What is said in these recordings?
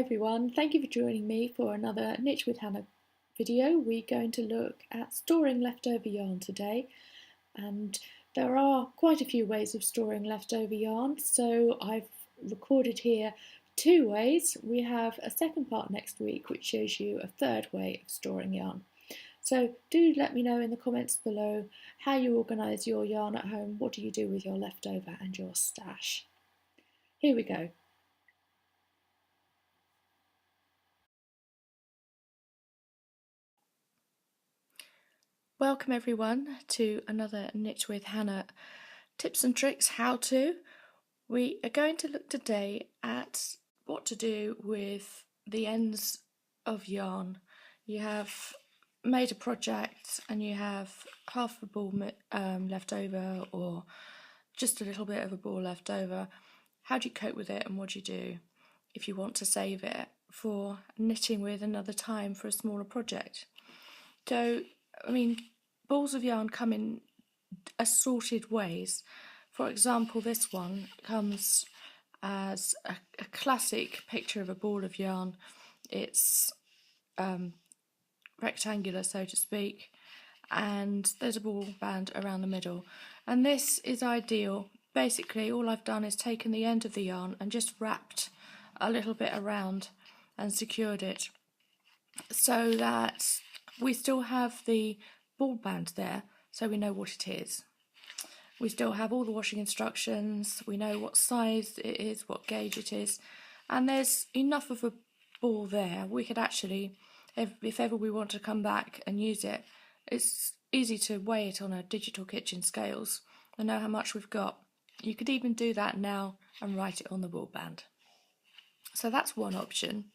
everyone, thank you for joining me for another Knit with Hannah video. We're going to look at storing leftover yarn today, and there are quite a few ways of storing leftover yarn, so I've recorded here two ways. We have a second part next week which shows you a third way of storing yarn. So do let me know in the comments below how you organise your yarn at home. What do you do with your leftover and your stash? Here we go. Welcome everyone to another Knit with Hannah tips and tricks how-to. We are going to look today at what to do with the ends of yarn. You have made a project and you have half a ball left over, or just a little bit of a ball left over. How do you cope with it, and what do you do if you want to save it for knitting with another time for a smaller project? So, balls of yarn come in assorted ways. For example, this one comes as a classic picture of a ball of yarn. It's rectangular, so to speak, and there's a ball band around the middle. And this is ideal. Basically, all I've done is taken the end of the yarn and just wrapped a little bit around and secured it so that we still have the ball band there, so we know what it is. We still have all the washing instructions, we know what size it is, what gauge it is, and there's enough of a ball there. We could actually, if ever we want to come back and use it, it's easy to weigh it on a digital kitchen scales and know how much we've got. You could even do that now and write it on the ball band. So that's one option.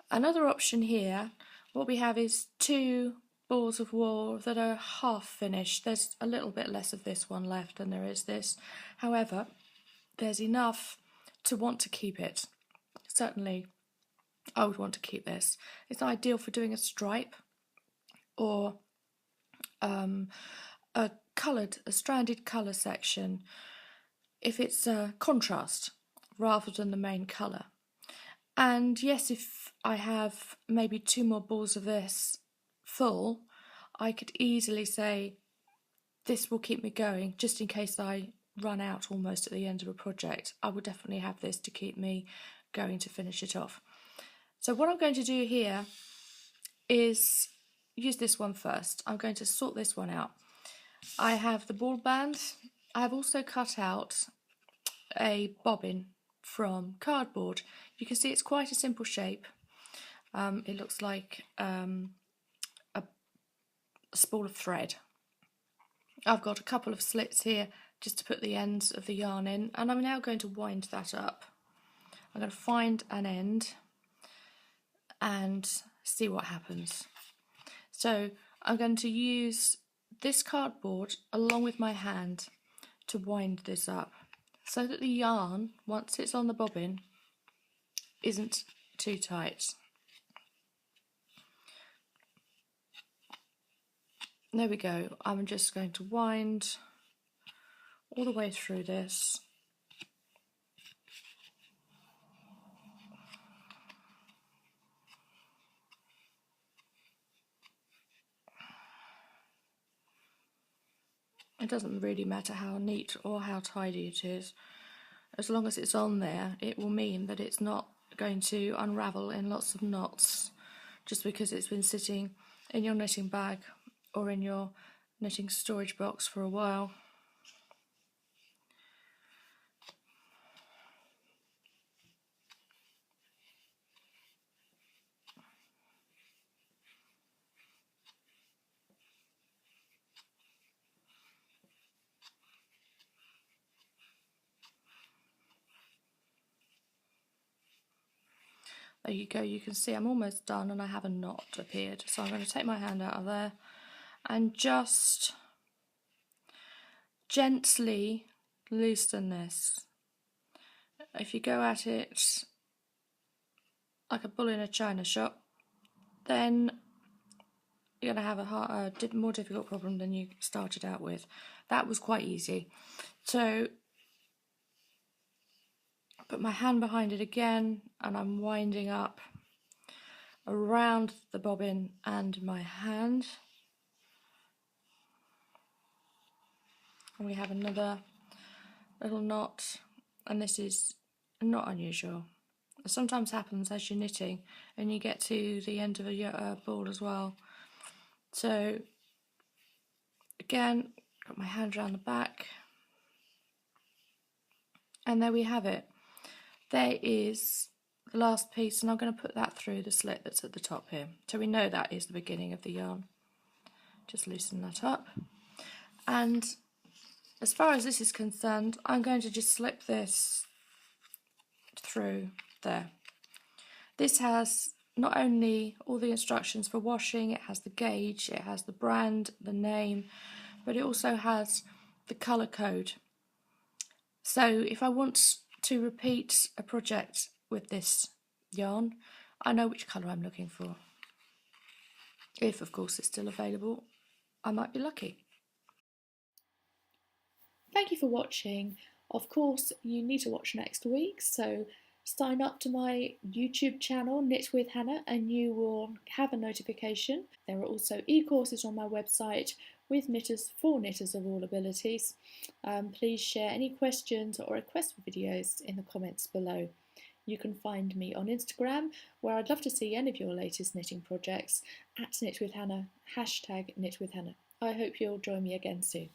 Another option here, what we have is two balls of wool that are half finished. There's a little bit less of this one left than there is this. However, there's enough to want to keep it. Certainly, I would want to keep this. It's ideal for doing a stripe or a stranded colour section if it's a contrast rather than the main colour. And yes, if I have maybe two more balls of this full, I could easily say this will keep me going just in case I run out almost at the end of a project. I would definitely have this to keep me going to finish it off. So what I'm going to do here is use this one first. I'm going to sort this one out. I have the ball band. I have also cut out a bobbin from cardboard. You can see it's quite a simple shape. It looks like a spool of thread. I've got a couple of slits here just to put the ends of the yarn in, and I'm now going to wind that up. I'm going to find an end and see what happens. So I'm going to use this cardboard along with my hand to wind this up so that the yarn, once it's on the bobbin, isn't too tight. There we go. I'm just going to wind all the way through this. It doesn't really matter how neat or how tidy it is. As long as it's on there, it will mean that it's not going to unravel in lots of knots just because it's been sitting in your knitting bag or in your knitting storage box for a while. There you go, you can see I'm almost done and I have a knot appeared. So I'm going to take my hand out of there and just gently loosen this. If you go at it like a bull in a china shop, then you're going to have a more difficult problem than you started out with. That was quite easy. So put my hand behind it again, and I'm winding up around the bobbin and my hand. And we have another little knot, and this is not unusual. It sometimes happens as you're knitting and you get to the end of a ball as well. So again, got my hand around the back, and there we have it. There is the last piece, and I'm going to put that through the slit that's at the top here, so we know that is the beginning of the yarn. Just loosen that up, and as far as this is concerned, I'm going to just slip this through there. This has not only all the instructions for washing, it has the gauge, it has the brand, the name, but it also has the colour code. So if I want to repeat a project with this yarn, I know which colour I'm looking for. If, of course, it's still available, I might be lucky. Thank you for watching. Of course, you need to watch next week, so sign up to my YouTube channel, Knit with Hannah, and you will have a notification. There are also e-courses on my website with knitters for knitters of all abilities. Please share any questions or requests for videos in the comments below. You can find me on Instagram, where I'd love to see any of your latest knitting projects, at Knit with Hannah, #Knit with Hannah. I hope you'll join me again soon.